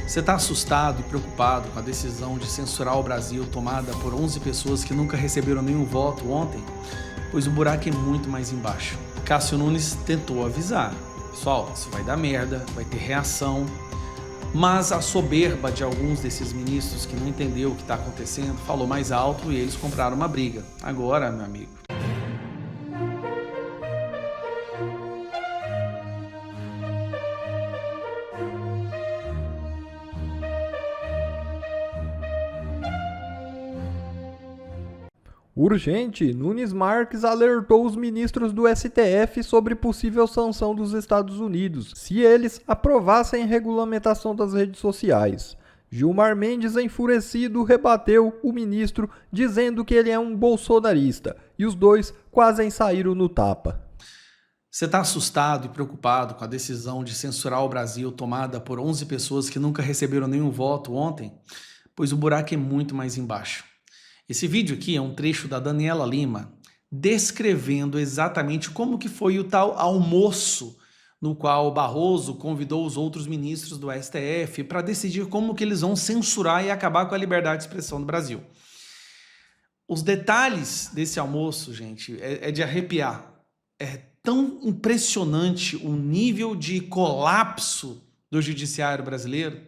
Você está assustado e preocupado com a decisão de censurar o Brasil tomada por 11 pessoas que nunca receberam nenhum voto ontem? Pois o buraco é muito mais embaixo. Cássio Nunes tentou avisar. Pessoal, isso vai dar merda, vai ter reação. Mas a soberba de alguns desses ministros que não entendeu o que está acontecendo falou mais alto e eles compraram uma briga. Agora, meu amigo, Urgente, Nunes Marques alertou os ministros do STF sobre possível sanção dos Estados Unidos, se eles aprovassem a regulamentação das redes sociais. Gilmar Mendes, enfurecido, rebateu o ministro, dizendo que ele é um bolsonarista, e os dois quase saíram no tapa. você está assustado e preocupado com a decisão de censurar o Brasil tomada por 11 pessoas que nunca receberam nenhum voto ontem? Pois o buraco é muito mais embaixo. Esse vídeo aqui é um trecho da Daniela Lima descrevendo exatamente como que foi o tal almoço no qual o Barroso convidou os outros ministros do STF para decidir como que eles vão censurar e acabar com a liberdade de expressão no Brasil. Os detalhes desse almoço, gente, é de arrepiar. É tão impressionante o nível de colapso do judiciário brasileiro.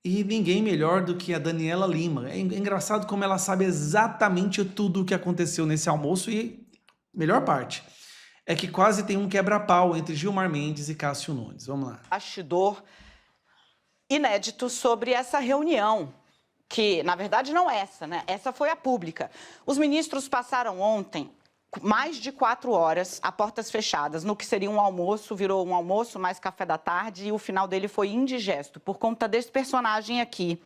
E ninguém melhor do que a Daniela Lima. É engraçado como ela sabe exatamente tudo o que aconteceu nesse almoço e, melhor parte, é que quase tem um quebra-pau entre Gilmar Mendes e Cássio Nunes. Vamos lá. Bastidor inédito sobre essa reunião, que na verdade não essa, né? Essa foi a pública. Os ministros passaram ontem mais de 4 horas a portas fechadas, no que seria um almoço, virou um almoço mais café da tarde e o final dele foi indigesto, por conta desse personagem aqui.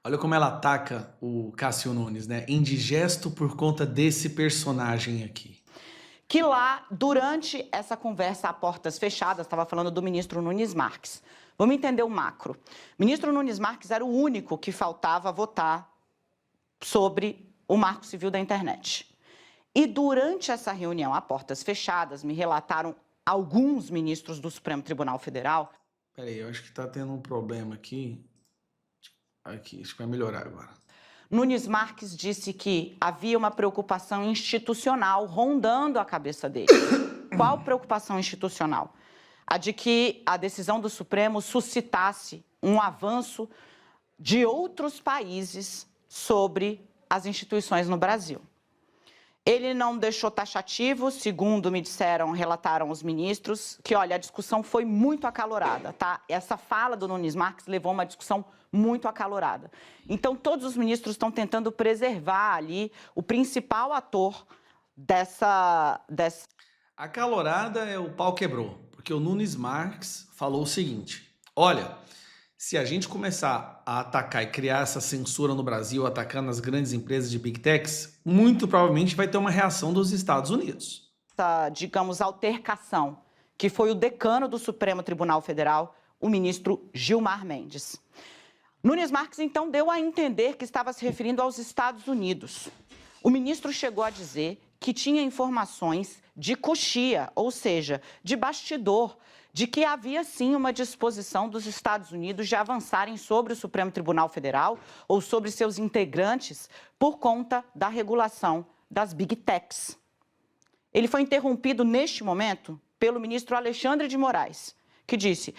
Olha como ela ataca o Cássio Nunes, né? Indigesto por conta desse personagem aqui. Que lá, durante essa conversa a portas fechadas, estava falando do ministro Nunes Marques. Vamos entender o macro. O ministro Nunes Marques era o único que faltava votar sobre o Marco Civil da Internet. E durante essa reunião a portas fechadas, me relataram alguns ministros do Supremo Tribunal Federal. Peraí, eu acho que tá tendo um problema aqui. Aqui, acho que vai melhorar agora. Nunes Marques disse que havia uma preocupação institucional rondando a cabeça dele. Qual preocupação institucional? A de que a decisão do Supremo suscitasse um avanço de outros países sobre as instituições no Brasil. Ele não deixou taxativo, segundo me disseram, relataram os ministros, que, olha, a discussão foi muito acalorada, tá? Essa fala do Nunes Marques levou a uma discussão muito acalorada. Então, todos os ministros estão tentando preservar ali o principal ator dessa... Acalorada é o pau quebrou, porque o Nunes Marques falou o seguinte: olha, se a gente começar a atacar e criar essa censura no Brasil, atacando as grandes empresas de Big Techs, muito provavelmente vai ter uma reação dos Estados Unidos. Essa, digamos, altercação, que foi o decano do Supremo Tribunal Federal, o ministro Gilmar Mendes. Nunes Marques, então, deu a entender que estava se referindo aos Estados Unidos. O ministro chegou a dizer que tinha informações de coxia, ou seja, de bastidor, de que havia sim uma disposição dos Estados Unidos de avançarem sobre o Supremo Tribunal Federal ou sobre seus integrantes por conta da regulação das Big Techs. Ele foi interrompido neste momento pelo ministro Alexandre de Moraes, que disse: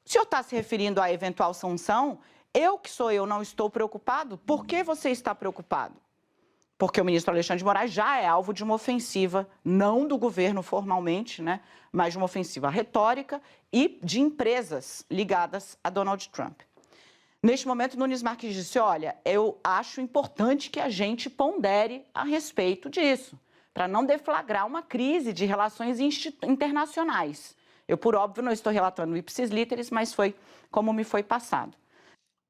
o senhor está se referindo à eventual sanção? Eu que sou eu não estou preocupado? Por que você está preocupado? Porque o ministro Alexandre de Moraes já é alvo de uma ofensiva, não do governo formalmente, né, mas de uma ofensiva retórica e de empresas ligadas a Donald Trump. Neste momento, Nunes Marques disse: olha, eu acho importante que a gente pondere a respeito disso, para não deflagrar uma crise de relações internacionais. Eu, por óbvio, não estou relatando ipsis literis, mas foi como me foi passado.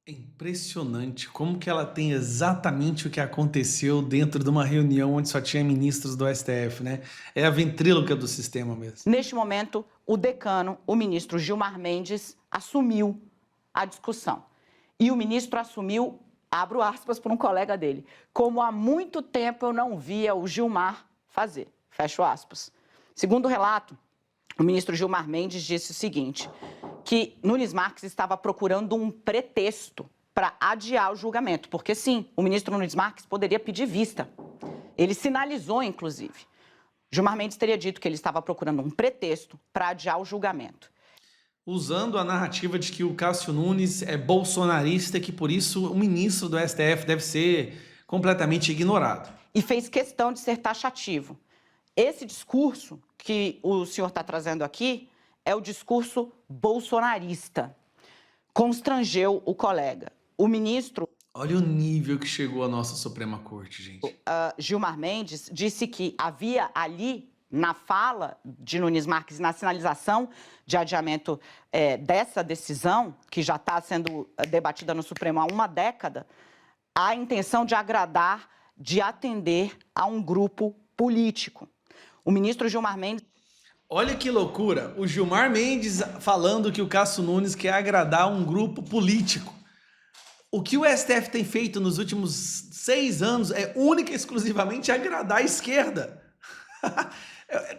É impressionante como que ela tem exatamente o que aconteceu dentro de uma reunião onde só tinha ministros do STF, né? É a ventríloca do sistema mesmo. Neste momento, o decano, o ministro Gilmar Mendes, assumiu a discussão. E o ministro assumiu, abro aspas para um colega dele, como há muito tempo eu não via o Gilmar fazer, fecho aspas. Segundo o relato, o ministro Gilmar Mendes disse o seguinte, que Nunes Marques estava procurando um pretexto para adiar o julgamento, porque sim, o ministro Nunes Marques poderia pedir vista. Ele sinalizou, inclusive. Gilmar Mendes teria dito que ele estava procurando um pretexto para adiar o julgamento. Usando a narrativa de que o Cássio Nunes é bolsonarista e que, por isso, o ministro do STF deve ser completamente ignorado. E fez questão de ser taxativo. Esse discurso que o senhor está trazendo aqui é o discurso bolsonarista. Constrangeu o colega. O ministro... Olha o nível que chegou a nossa Suprema Corte, gente. Gilmar Mendes disse que havia ali, na fala de Nunes Marques, na sinalização de adiamento dessa decisão, que já está sendo debatida no Supremo há uma década, a intenção de agradar, de atender a um grupo político. O ministro Gilmar Mendes... Olha que loucura, o Gilmar Mendes falando que o Cássio Nunes quer agradar um grupo político. O que o STF tem feito nos últimos 6 anos é única e exclusivamente agradar a esquerda.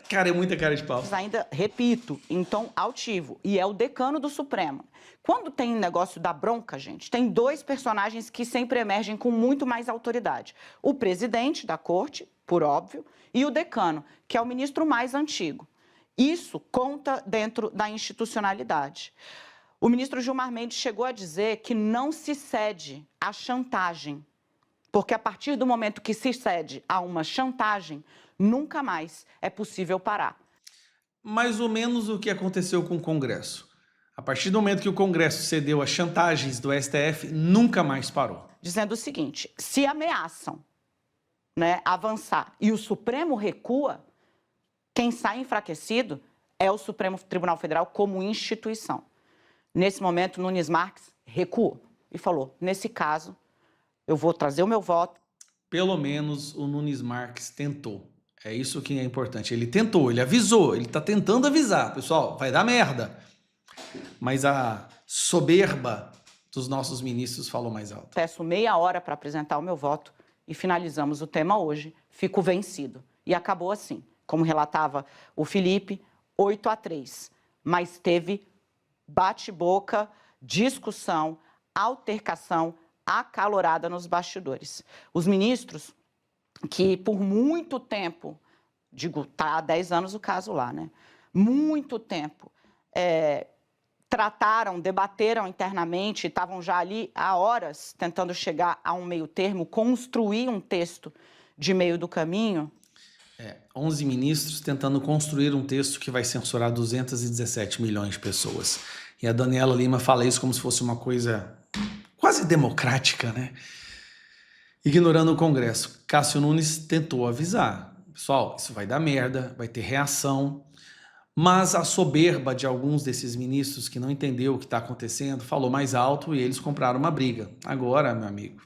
Cara, é muita cara de pau. Ainda, repito, em tom altivo, e é o decano do Supremo. Quando tem negócio da bronca, gente, tem 2 personagens que sempre emergem com muito mais autoridade. O presidente da corte, por óbvio, e o decano, que é o ministro mais antigo. Isso conta dentro da institucionalidade. O ministro Gilmar Mendes chegou a dizer que não se cede à chantagem, porque a partir do momento que se cede a uma chantagem, nunca mais é possível parar. Mais ou menos o que aconteceu com o Congresso. A partir do momento que o Congresso cedeu às chantagens do STF, nunca mais parou. Dizendo o seguinte, se ameaçam, né, avançar e o Supremo recua, quem sai enfraquecido é o Supremo Tribunal Federal como instituição. Nesse momento, Nunes Marques recuou e falou, nesse caso, eu vou trazer o meu voto. Pelo menos o Nunes Marques tentou. É isso que é importante. Ele tentou, ele avisou, ele está tentando avisar. Pessoal, vai dar merda. Mas a soberba dos nossos ministros falou mais alto. Peço meia hora para apresentar o meu voto e finalizamos o tema hoje. Fico vencido. E acabou assim, como relatava o Felipe, 8-3. Mas teve bate-boca, discussão, altercação acalorada nos bastidores. Os ministros que por muito tempo, digo, tá há 10 anos o caso lá, né? Muito tempo, trataram, debateram internamente, estavam já ali há horas tentando chegar a um meio termo, construir um texto de meio do caminho. 11 ministros tentando construir um texto que vai censurar 217 milhões de pessoas. E a Daniela Lima fala isso como se fosse uma coisa quase democrática, né? Ignorando o Congresso. Cássio Nunes tentou avisar. Pessoal, isso vai dar merda, vai ter reação. Mas a soberba de alguns desses ministros que não entendeu o que está acontecendo falou mais alto e eles compraram uma briga. Agora, meu amigo,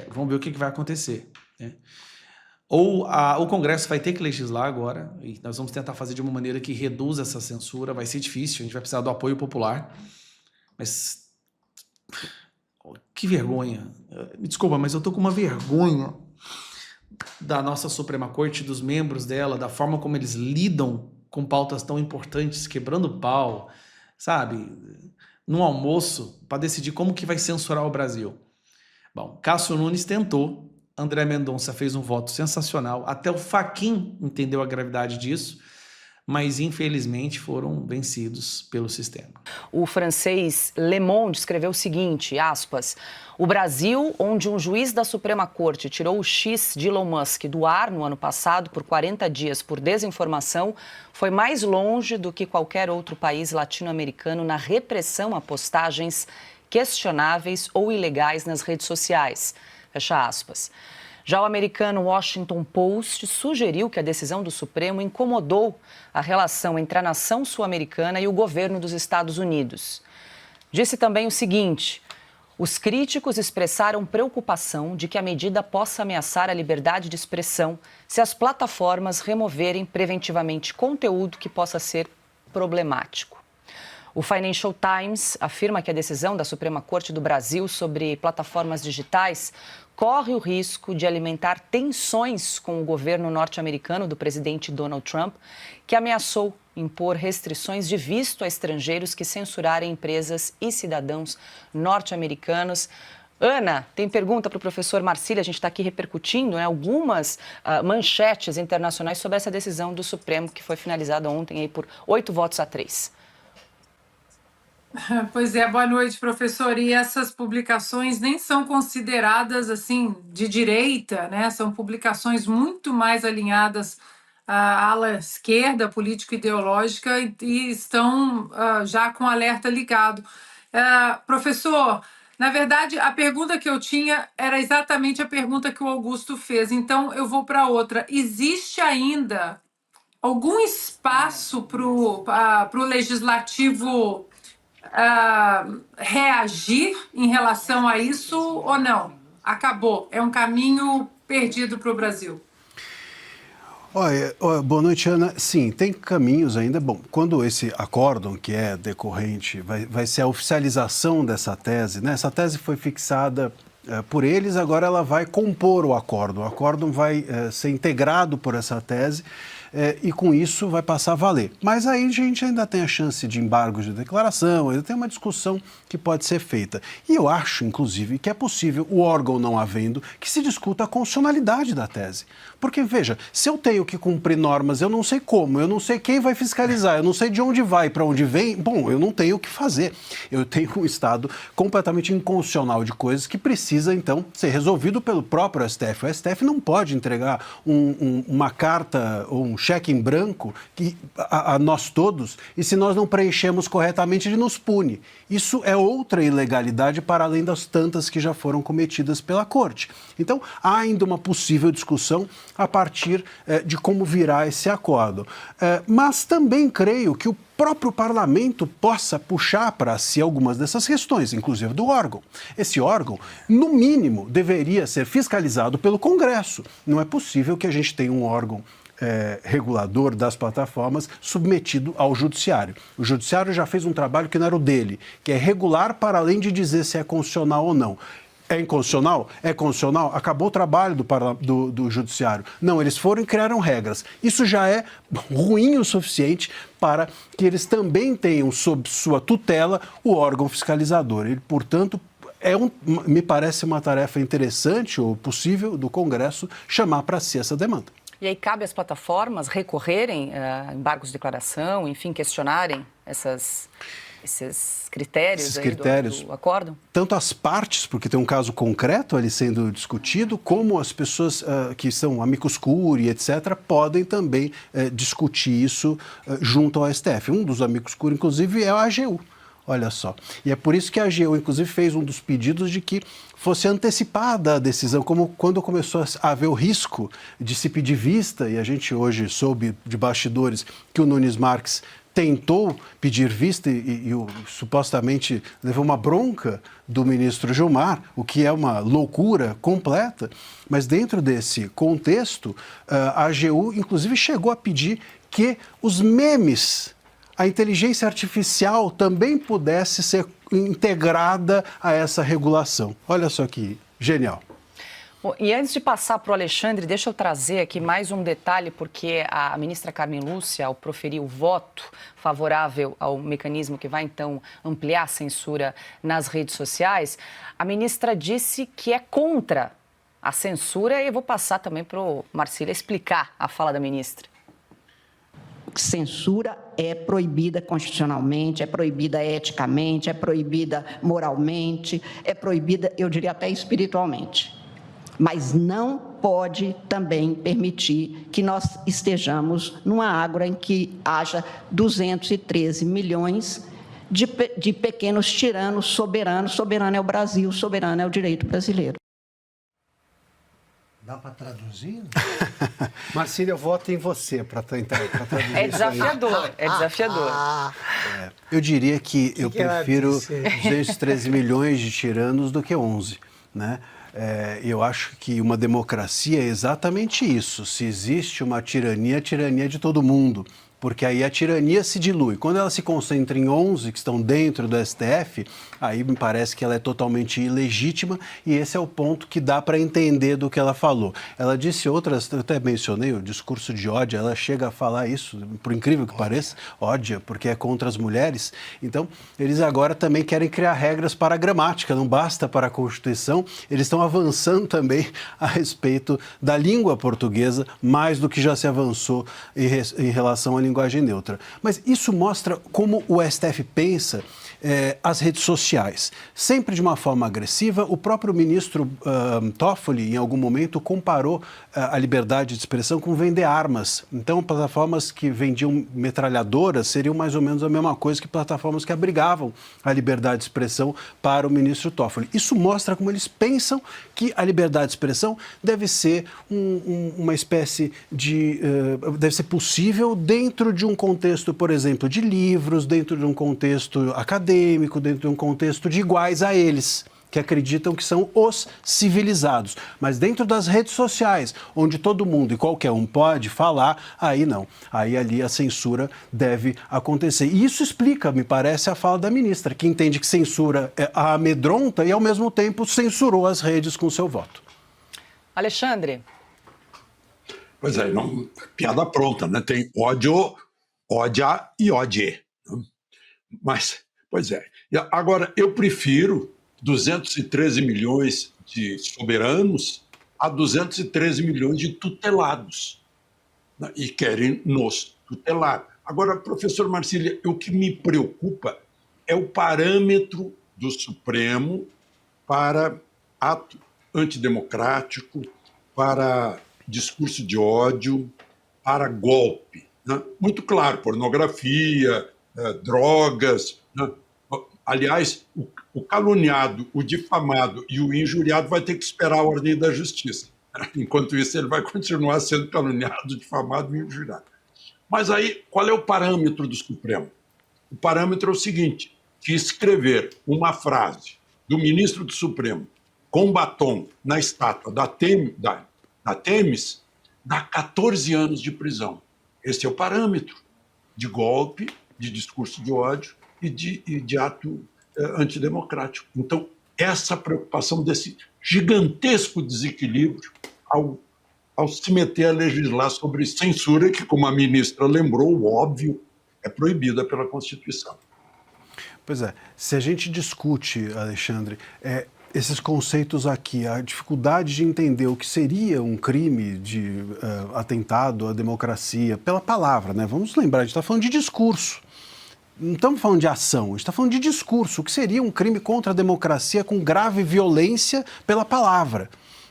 vamos ver o que vai acontecer, né? Ou o Congresso vai ter que legislar agora, e nós vamos tentar fazer de uma maneira que reduza essa censura, vai ser difícil, a gente vai precisar do apoio popular, mas que vergonha, me desculpa, mas eu tô com uma vergonha da nossa Suprema Corte, dos membros dela, da forma como eles lidam com pautas tão importantes, quebrando pau, sabe, num almoço, para decidir como que vai censurar o Brasil. Bom, Cássio Nunes tentou, André Mendonça fez um voto sensacional, até o Fachin entendeu a gravidade disso, mas infelizmente foram vencidos pelo sistema. O francês Le Monde escreveu o seguinte, aspas, o Brasil, onde um juiz da Suprema Corte tirou o X de Elon Musk do ar no ano passado por 40 dias por desinformação, foi mais longe do que qualquer outro país latino-americano na repressão a postagens questionáveis ou ilegais nas redes sociais. Fecha aspas. Já o americano Washington Post sugeriu que a decisão do Supremo incomodou a relação entre a nação sul-americana e o governo dos Estados Unidos. Disse também o seguinte, os críticos expressaram preocupação de que a medida possa ameaçar a liberdade de expressão se as plataformas removerem preventivamente conteúdo que possa ser problemático. O Financial Times afirma que a decisão da Suprema Corte do Brasil sobre plataformas digitais corre o risco de alimentar tensões com o governo norte-americano do presidente Donald Trump, que ameaçou impor restrições de visto a estrangeiros que censurarem empresas e cidadãos norte-americanos. Ana, tem pergunta para o professor Marcílio, a gente está aqui repercutindo, né, algumas manchetes internacionais sobre essa decisão do Supremo que foi finalizada ontem aí por 8-3. Pois é, boa noite, professor. E essas publicações nem são consideradas assim de direita, né? São publicações muito mais alinhadas à ala esquerda, político-ideológica, e estão já com alerta ligado. Professor, na verdade, a pergunta que eu tinha era exatamente a pergunta que o Augusto fez, então eu vou para outra. Existe ainda algum espaço para o legislativo reagir em relação a isso ou não? Acabou, é um caminho perdido para o Brasil. Olha, boa noite, Ana. Sim, tem caminhos ainda. Bom, quando esse acórdão, que é decorrente, vai ser a oficialização dessa tese, né? Essa tese foi fixada por eles, agora ela vai compor o acórdão. O acórdão vai ser integrado por essa tese e com isso vai passar a valer. Mas aí a gente ainda tem a chance de embargos de declaração, ainda tem uma discussão que pode ser feita. E eu acho, inclusive, que é possível, o órgão não havendo, que se discuta a constitucionalidade da tese. Porque, veja, se eu tenho que cumprir normas, eu não sei como, eu não sei quem vai fiscalizar, eu não sei de onde vai, para onde vem, bom, eu não tenho o que fazer. Eu tenho um estado completamente inconstitucional de coisas que precisa, então, ser resolvido pelo próprio STF. O STF não pode entregar uma carta ou um cheque em branco a nós todos, e se nós não preenchemos corretamente, ele nos pune. Isso é outra ilegalidade para além das tantas que já foram cometidas pela Corte. Então, há ainda uma possível discussão a partir de como virá esse acordo. Mas também creio que o próprio parlamento possa puxar para si algumas dessas questões, inclusive do órgão. Esse órgão, no mínimo, deveria ser fiscalizado pelo Congresso. Não é possível que a gente tenha um órgão regulador das plataformas submetido ao judiciário. O judiciário já fez um trabalho que não era o dele, que é regular para além de dizer se é constitucional ou não. É inconstitucional? É constitucional? Acabou o trabalho do judiciário. Não, eles foram e criaram regras. Isso já é ruim o suficiente para que eles também tenham sob sua tutela o órgão fiscalizador. Ele, portanto, me parece uma tarefa interessante ou possível do Congresso chamar para si essa demanda. E aí cabe às plataformas recorrerem a embargos de declaração, enfim, questionarem esses critérios, do acórdão? Tanto as partes, porque tem um caso concreto ali sendo discutido, como as pessoas que são amicus curiae, etc., podem também discutir isso junto ao STF. Um dos amicus curiae, inclusive, é a AGU. Olha só. E é por isso que a AGU, inclusive, fez um dos pedidos de que fosse antecipada a decisão, como quando começou a haver o risco de se pedir vista, e a gente hoje soube de bastidores que o Nunes Marques tentou pedir vista e supostamente levou uma bronca do ministro Gilmar, o que é uma loucura completa, mas dentro desse contexto, a AGU, inclusive, chegou a pedir que os memes, a inteligência artificial também pudesse ser integrada a essa regulação. Olha só que genial. Bom, e antes de passar para o Alexandre, deixa eu trazer aqui mais um detalhe, porque a ministra Carmen Lúcia, ao proferir o voto favorável ao mecanismo que vai, então, ampliar a censura nas redes sociais, a ministra disse que é contra a censura, e eu vou passar também para o Marcílio explicar a fala da ministra. Censura é proibida constitucionalmente, é proibida eticamente, é proibida moralmente, é proibida, eu diria, até espiritualmente. Mas não pode também permitir que nós estejamos numa ágora em que haja 213 milhões de pequenos tiranos soberanos. Soberano é o Brasil, soberano é o direito brasileiro. Dá para traduzir? Marcílio, eu voto em você para traduzir. É desafiador, é desafiador. Eu diria que eu prefiro 213 milhões de tiranos do que 11, né? Eu acho que uma democracia é exatamente isso. Se existe uma tirania, a tirania é de todo mundo. porque aí a tirania se dilui. Quando ela se concentra em 11 que estão dentro do STF, aí me parece que ela é totalmente ilegítima e esse é o ponto que dá para entender do que ela falou. Ela disse outras, eu até mencionei o discurso de ódio, ela chega a falar isso, por incrível que pareça, ódia, porque é contra as mulheres. Então, eles agora também querem criar regras para a gramática, não basta para a Constituição, eles estão avançando também a respeito da língua portuguesa, mais do que já se avançou em relação à linguagem neutra. Mas isso mostra como o STF pensa as redes sociais. Sempre de uma forma agressiva, o próprio ministro Toffoli, em algum momento, comparou a liberdade de expressão com vender armas. Então, plataformas que vendiam metralhadoras seriam mais ou menos a mesma coisa que plataformas que abrigavam a liberdade de expressão para o ministro Toffoli. Isso mostra como eles pensam que a liberdade de expressão deve ser uma espécie de... deve ser possível dentro de um contexto, por exemplo, de livros, dentro de um contexto acadêmico, dentro de um contexto de iguais a eles, que acreditam que são os civilizados. Mas dentro das redes sociais, onde todo mundo e qualquer um pode falar, aí não. Aí ali a censura deve acontecer. E isso explica, me parece, a fala da ministra, que entende que censura a amedronta e, ao mesmo tempo, censurou as redes com seu voto. Alexandre. Pois é, não, piada pronta, né? Tem ódio, ódia e ódio. Mas, pois é. Agora, eu prefiro 213 milhões de soberanos a 213 milhões de tutelados, né? E querem nos tutelar. Agora, professor Marcília, o que me preocupa é o parâmetro do Supremo para ato antidemocrático, para discurso de ódio, para golpe, né? Muito claro, pornografia, drogas, né? Aliás, o caluniado, o difamado e o injuriado vai ter que esperar a ordem da justiça. Enquanto isso, ele vai continuar sendo caluniado, difamado e injuriado. Mas aí, qual é o parâmetro do Supremo? O parâmetro é o seguinte, que escrever uma frase do ministro do Supremo com batom na estátua da Temis dá 14 anos de prisão. Esse é o parâmetro de golpe, de discurso de ódio e de ato antidemocrático. Então, essa preocupação desse gigantesco desequilíbrio ao se meter a legislar sobre censura, que, como a ministra lembrou, o óbvio, é proibida pela Constituição. Pois é, se a gente discute, Alexandre, esses conceitos aqui, a dificuldade de entender o que seria um crime de atentado à democracia pela palavra, né? Vamos lembrar, a gente está falando de discurso. Não estamos falando de ação, a gente está falando de discurso. O que seria um crime contra a democracia com grave violência pela palavra?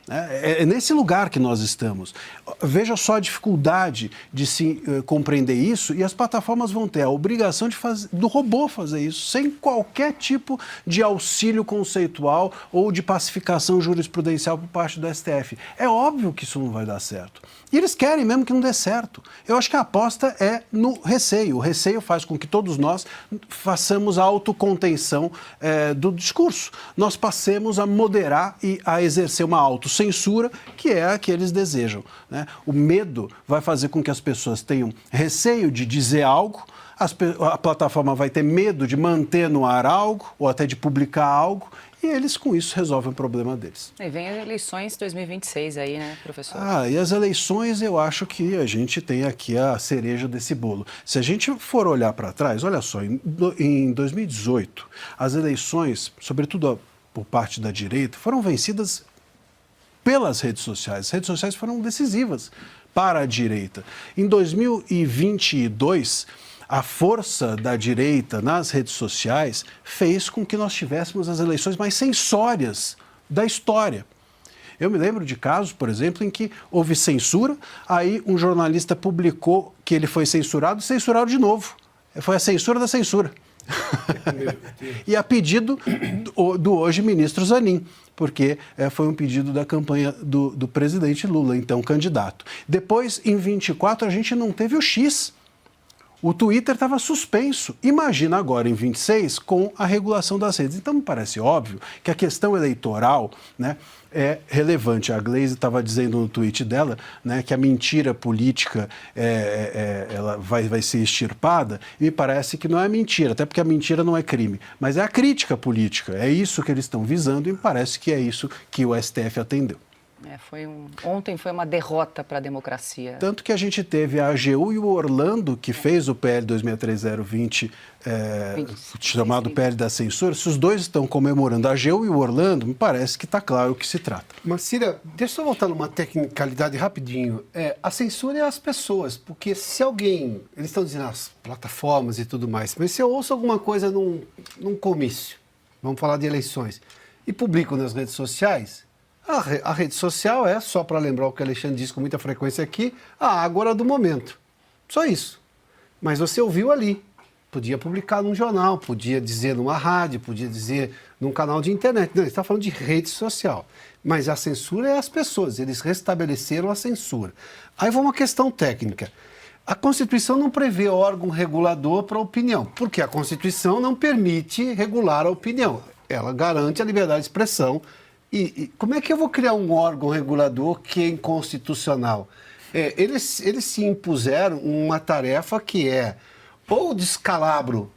É nesse lugar que nós estamos. Veja só a dificuldade de se compreender isso, e as plataformas vão ter a obrigação do robô fazer isso, sem qualquer tipo de auxílio conceitual ou de pacificação jurisprudencial por parte do STF. É óbvio que isso não vai dar certo. E eles querem mesmo que não dê certo. Eu acho que a aposta é no receio. O receio faz com que todos nós façamos a autocontenção do discurso. Nós passemos a moderar e a exercer uma autocensura, que é a que eles desejam, né? O medo vai fazer com que as pessoas tenham receio de dizer algo, a plataforma vai ter medo de manter no ar algo, ou até de publicar algo, e eles, com isso, resolvem o problema deles. E vem as eleições 2026 aí, né, professor? E as eleições, eu acho que a gente tem aqui a cereja desse bolo. Se a gente for olhar para trás, olha só, em 2018, as eleições, sobretudo por parte da direita, foram vencidas pelas redes sociais. As redes sociais foram decisivas para a direita. Em 2022, a força da direita nas redes sociais fez com que nós tivéssemos as eleições mais censórias da história. Eu me lembro de casos, por exemplo, em que houve censura, aí um jornalista publicou que ele foi censurado e censuraram de novo. Foi a censura da censura. E a pedido do hoje ministro Zanin, porque foi um pedido da campanha do presidente Lula, então candidato. Depois, em 24, a gente não teve o X. O Twitter estava suspenso. Imagina agora, em 26, com a regulação das redes. Então, me parece óbvio que a questão eleitoral, né, é relevante. A Glaze estava dizendo no tweet dela, né, que a mentira política ela vai ser extirpada, e me parece que não é mentira, até porque a mentira não é crime, mas é a crítica política. É isso que eles estão visando e me parece que é isso que o STF atendeu. Ontem foi uma derrota para a democracia. Tanto que a gente teve a AGU e o Orlando, que fez o PL 263020, chamado PL da censura. Se os dois estão comemorando a AGU e o Orlando, me parece que está claro o que se trata. Marcília, deixa eu voltar numa tecnicalidade rapidinho. A censura é as pessoas, porque se alguém... Eles estão dizendo as plataformas e tudo mais, mas se eu ouço alguma coisa num comício, vamos falar de eleições, e publico nas redes sociais... A rede social é, só para lembrar o que o Alexandre diz com muita frequência aqui, a ágora do momento. Só isso. Mas você ouviu ali. Podia publicar num jornal, podia dizer numa rádio, podia dizer num canal de internet. Não, ele está falando de rede social. Mas a censura é as pessoas, eles restabeleceram a censura. Aí vai uma questão técnica. A Constituição não prevê órgão regulador para a opinião, porque a Constituição não permite regular a opinião. Ela garante a liberdade de expressão. E como é que eu vou criar um órgão regulador que é inconstitucional? Eles se impuseram uma tarefa que é ou descalabro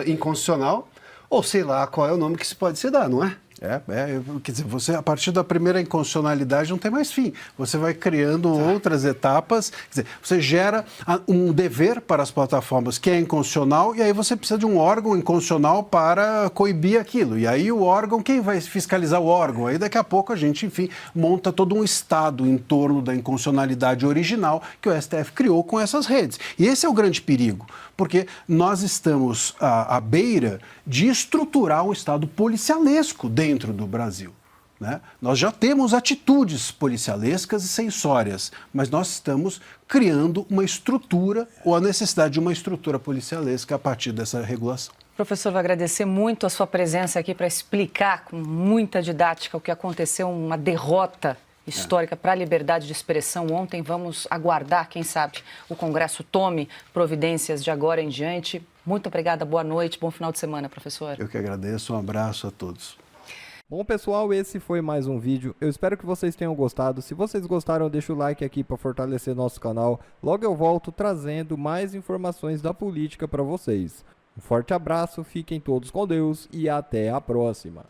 inconstitucional, ou sei lá qual é o nome que se pode se dar, não é? Quer dizer, você, a partir da primeira inconstitucionalidade não tem mais fim. Você vai criando outras etapas, quer dizer, você gera um dever para as plataformas que é inconstitucional e aí você precisa de um órgão inconstitucional para coibir aquilo. E aí o órgão, quem vai fiscalizar o órgão? Aí daqui a pouco a gente, enfim, monta todo um estado em torno da inconstitucionalidade original que o STF criou com essas redes. E esse é o grande perigo, porque nós estamos à beira de estruturar um estado policialesco dentro do Brasil, né? Nós já temos atitudes policialescas e censórias, mas nós estamos criando uma estrutura ou a necessidade de uma estrutura policialesca a partir dessa regulação. Professor, vou agradecer muito a sua presença aqui para explicar com muita didática o que aconteceu, uma derrota histórica para a liberdade de expressão ontem. Vamos aguardar, quem sabe, o Congresso tome providências de agora em diante. Muito obrigada, boa noite, bom final de semana, professor. Eu que agradeço, um abraço a todos. Bom, pessoal, esse foi mais um vídeo. Eu espero que vocês tenham gostado. Se vocês gostaram, deixa o like aqui para fortalecer nosso canal. Logo eu volto trazendo mais informações da política para vocês. Um forte abraço, fiquem todos com Deus e até a próxima.